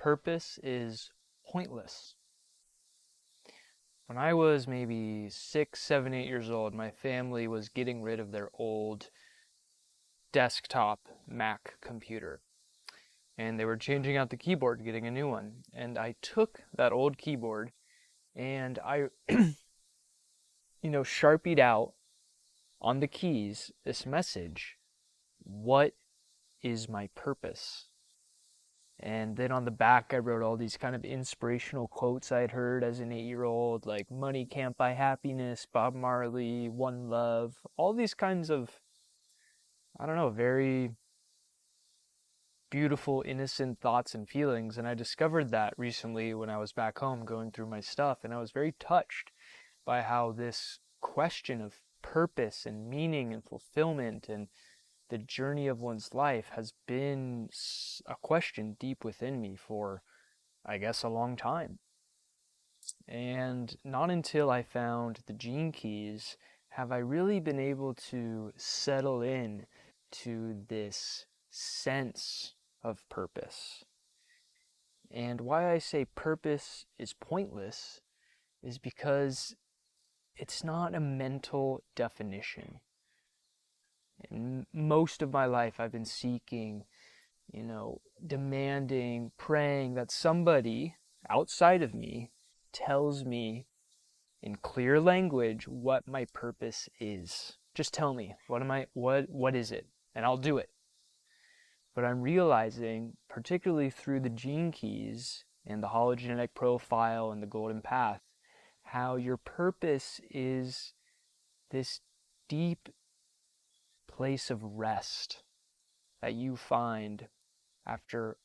purpose is pointless. When I was maybe 6, 7, 8 years old, my family was getting rid of their old desktop Mac computer. And they were changing out the keyboard, getting a new one. And I took that old keyboard and I, sharpied out on the keys this message: what is my purpose? And then on the back, I wrote all these kind of inspirational quotes I'd heard as an 8-year-old, like "Money Can't Buy Happiness," Bob Marley, "One Love," all these kinds of, I don't know, very beautiful, innocent thoughts and feelings. And I discovered that recently when I was back home going through my stuff, and I was very touched by how this question of purpose and meaning and fulfillment and the journey of one's life has been a question deep within me for, I guess, a long time. And not until I found the Gene Keys have I really been able to settle in to this sense of purpose. And why I say purpose is pointless is because it's not a mental definition. And most of my life I've been seeking, demanding, praying that somebody outside of me tells me in clear language what my purpose is. Just tell me, what is it? And I'll do it. But I'm realizing, particularly through the Gene Keys and the hologenetic profile and the Golden Path, how your purpose is this deep place of rest that you find after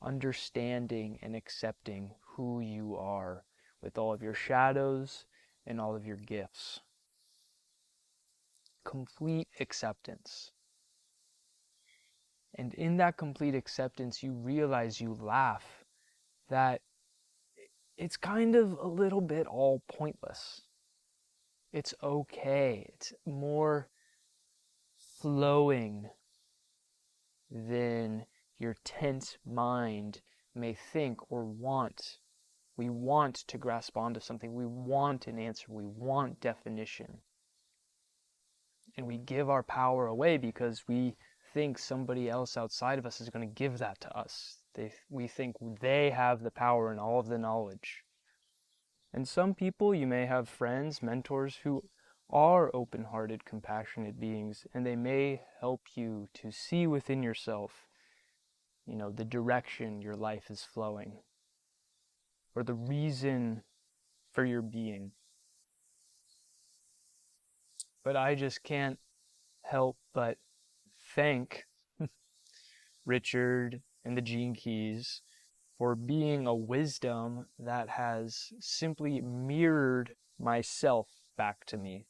understanding and accepting who you are with all of your shadows and all of your gifts. Complete acceptance. And in that complete acceptance, you realize, you laugh, that it's kind of a little bit all pointless. It's okay. It's more flowing than your tense mind may think or want. We want to grasp onto something. We want an answer. We want definition. And we give our power away because we think somebody else outside of us is going to give that to us. We think they have the power and all of the knowledge. And some people, you may have friends, mentors who are open-hearted, compassionate beings, and they may help you to see within yourself, the direction your life is flowing, or the reason for your being. But I just can't help but thank Richard and the Gene Keys for being a wisdom that has simply mirrored myself back to me.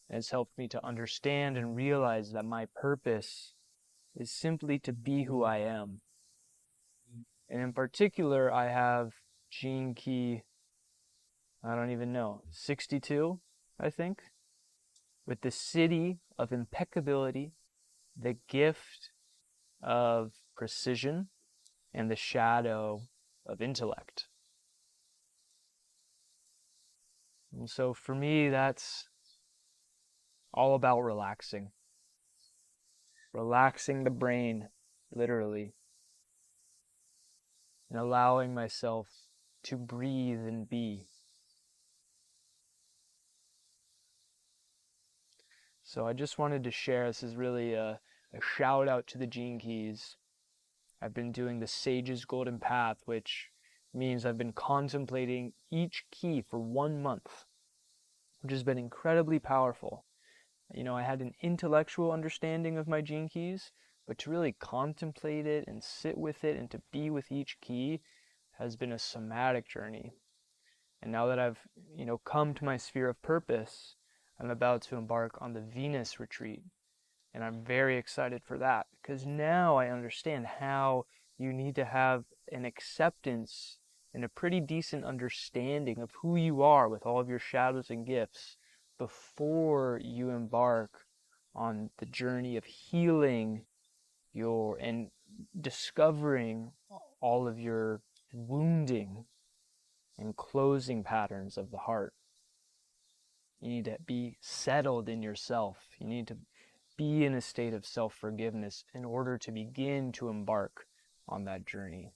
It's helped me to understand and realize that my purpose is simply to be who I am. And in particular, I have Gene Key, I don't even know, 62, I think, with the city of impeccability, the gift of precision, and the shadow of intellect. And so for me, that's all about relaxing. Relaxing the brain, literally, and allowing myself to breathe and be. So I just wanted to share, this is really a shout out to the Gene Keys. I've been doing the Sage's Golden Path, which means I've been contemplating each key for 1 month, which has been incredibly powerful. I had an intellectual understanding of my Gene Keys, but to really contemplate it and sit with it and to be with each key has been a somatic journey. And now that I've, come to my sphere of purpose, I'm about to embark on the Venus retreat. And I'm very excited for that because now I understand how you need to have an acceptance and a pretty decent understanding of who you are with all of your shadows and gifts before you embark on the journey of healing and discovering all of your wounding and closing patterns of the heart. You need to be settled in yourself. You need to be in a state of self-forgiveness in order to begin to embark on that journey.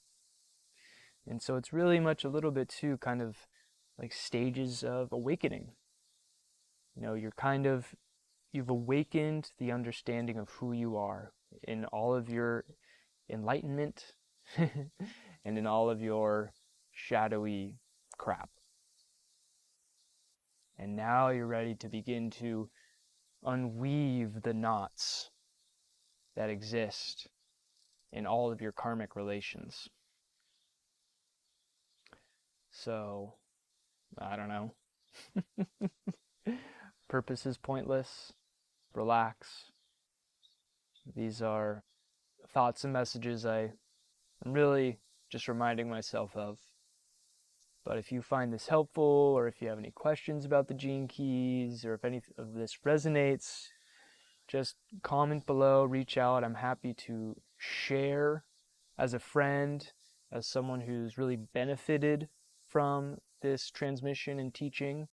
And so it's really much a little bit too kind of like stages of awakening. You know, you've awakened the understanding of who you are in all of your enlightenment and in all of your shadowy crap. And now you're ready to begin to unweave the knots that exist in all of your karmic relations. So, I don't know. Purpose is pointless. Relax. These are thoughts and messages I'm really just reminding myself of. But if you find this helpful, or if you have any questions about the Gene Keys, or if any of this resonates, just comment below, reach out. I'm happy to share as a friend, as someone who's really benefited from this transmission and teaching.